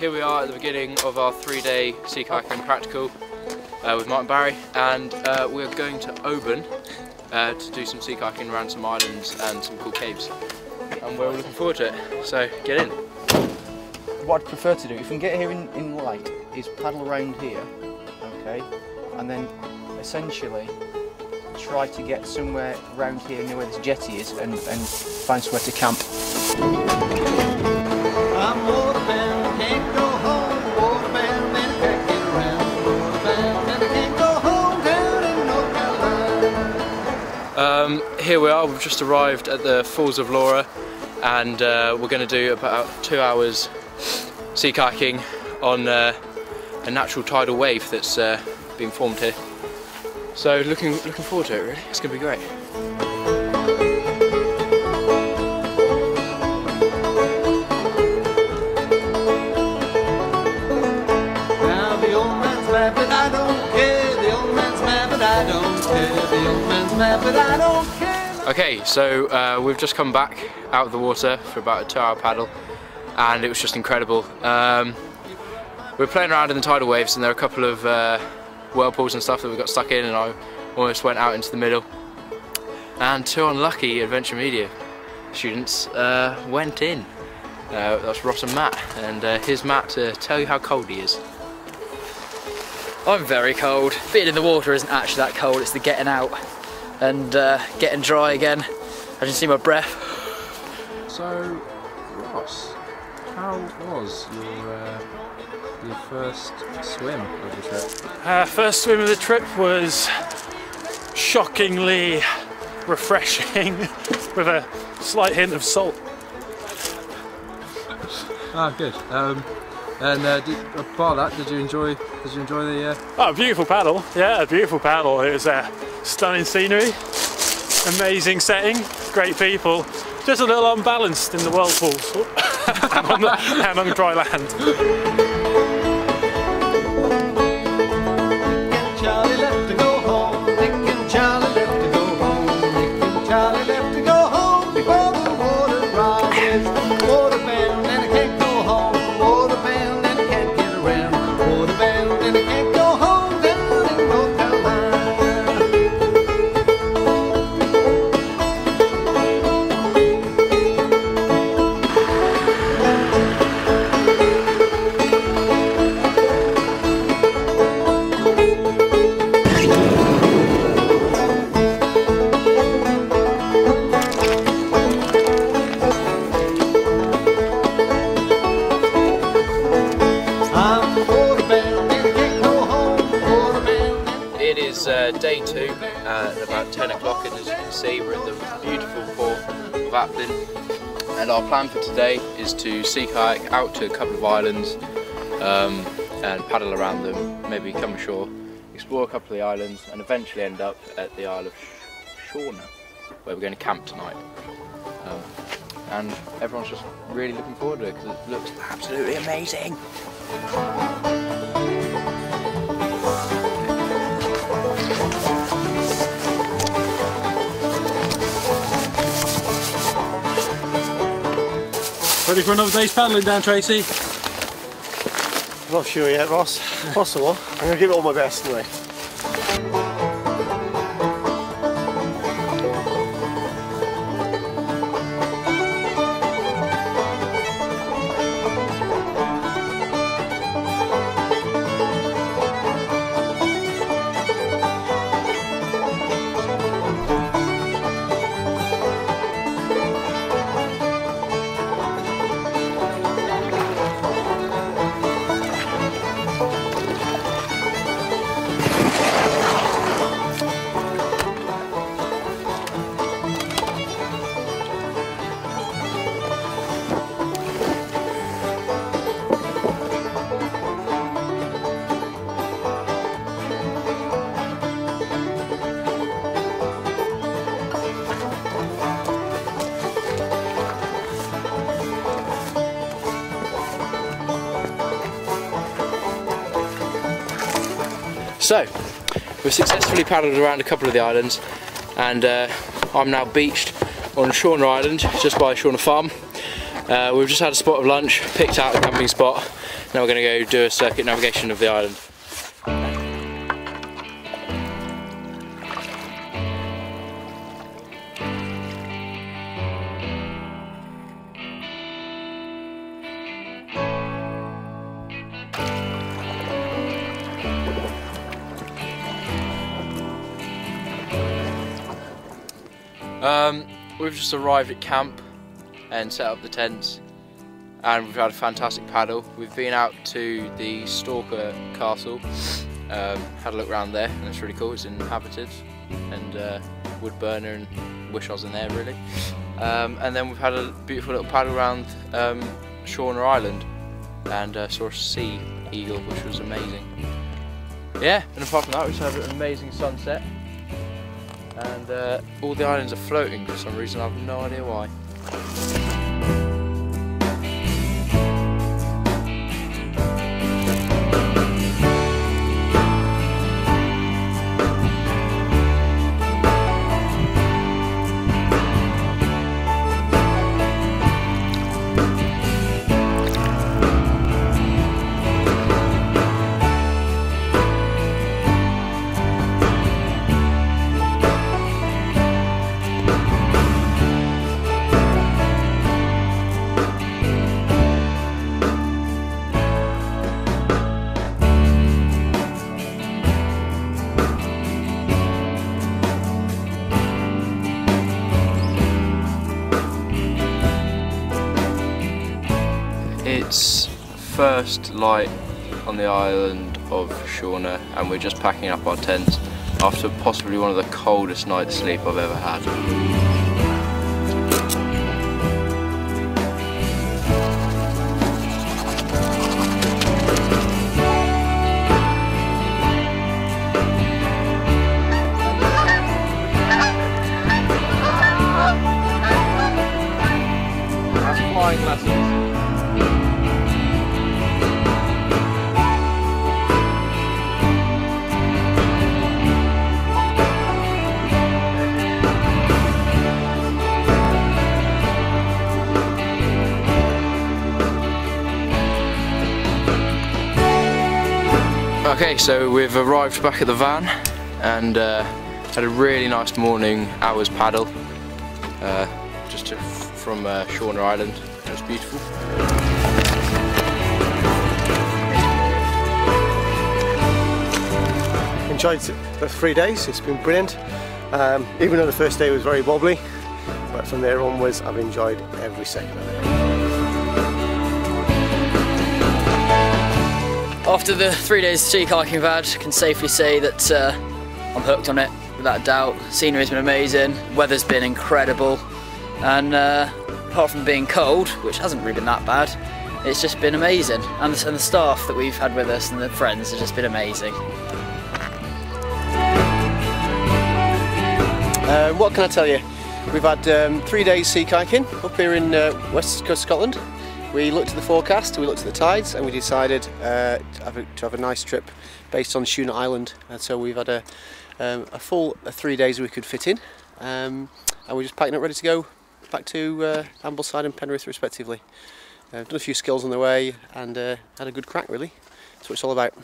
here we are at the beginning of our 3-day sea kayaking practical with Martin Barry, and we're going to Oban to do some sea kayaking around some islands and some cool caves, and we're all looking forward to it, so get in. What I'd prefer to do, if we can get here in light, is paddle around here, okay, and then essentially try to get somewhere around here near where this jetty is and find somewhere to camp. I'm waterbound, can't go home, waterbound, and I can't get around, waterbound, and I can't go home down in North Carolina. Here we are, we've just arrived at the Falls of Laura, and we're going to do about 2 hours sea kayaking on a natural tidal wave that's been formed here. So looking forward to it, really. It's going to be great. Now the old man's mad, but I don't care. The old man's mad, but I don't care. The old man's mad, but I don't care. Okay, so we've just come back out of the water for about a 2-hour paddle, and it was just incredible. We're playing around in the tidal waves, and there are a couple of whirlpools and stuff that we got stuck in, and I almost went out into the middle, and 2 unlucky Adventure Media students went in. That's Ross and Matt, and here's Matt to tell you how cold he is. I'm very cold. Being in the water isn't actually that cold, it's the getting out and getting dry again. I can see my breath. So, Ross, how was your first swim of the trip? First swim of the trip was shockingly refreshing with a slight hint of salt. Ah, good. And apart of that, did you enjoy the? Oh, beautiful paddle! Yeah, a beautiful paddle. It was stunning scenery, amazing setting, great people. Just a little unbalanced in the whirlpools and on dry land. Charlie left to go home. Nick and Charlie left to go home. Nick and Charlie left to go home before the water rises. Waterbound and I can't go home. Waterbound and I can't get around. Waterbound and I can't go home down in North Carolina. Day 2 at about 10 o'clock, and as you can see we're at the beautiful port of Applin, and our plan for today is to sea kayak out to a couple of islands and paddle around them, maybe come ashore, explore a couple of the islands, and eventually end up at the Isle of Shauna, where we're going to camp tonight. And everyone's just really looking forward to it because it looks absolutely amazing. Ready for another day's paddling down, Tracy? I'm not sure yet, Ross. Possible. I'm going to give it all my best anyway. So, we've successfully paddled around a couple of the islands, and I'm now beached on Shauna Island, just by Shauna Farm. We've just had a spot of lunch, picked out a camping spot, Now we're going to go do a circuit navigation of the island. We've just arrived at camp and set up the tents, and we've had a fantastic paddle. We've been out to the Stalker Castle, had a look around there, and it's really cool. It's inhabited, and wood burner, and wish I was in there really. And then we've had a beautiful little paddle around Shawnee Island, and saw a sea eagle, which was amazing. Yeah, and apart from that, we just had an amazing sunset. And all the islands are floating for some reason, I have no idea why. It's first light on the island of Shawnee, and we're just packing up our tents after possibly one of the coldest night's sleep I've ever had. That's flying lessons. Okay, so we've arrived back at the van and had a really nice morning hours paddle from Shawnee Island. It was beautiful. Enjoyed the 3 days, it's been brilliant. Even though the first day was very wobbly, but from there onwards I've enjoyed every second of it. After the 3 days of sea kayaking we've had, I can safely say that I'm hooked on it, without a doubt. Scenery's been amazing, weather's been incredible, and apart from being cold, which hasn't really been that bad, it's just been amazing. And the staff that we've had with us and the friends have just been amazing. What can I tell you? We've had 3 days sea kayaking up here in West Coast Scotland. We looked at the forecast, we looked at the tides, and we decided to have a nice trip based on Shawnee Island. And so we've had a full 3 days we could fit in, and we're just packing up ready to go back to Ambleside and Penrith respectively. Done a few skills on the way and had a good crack really. That's what it's all about.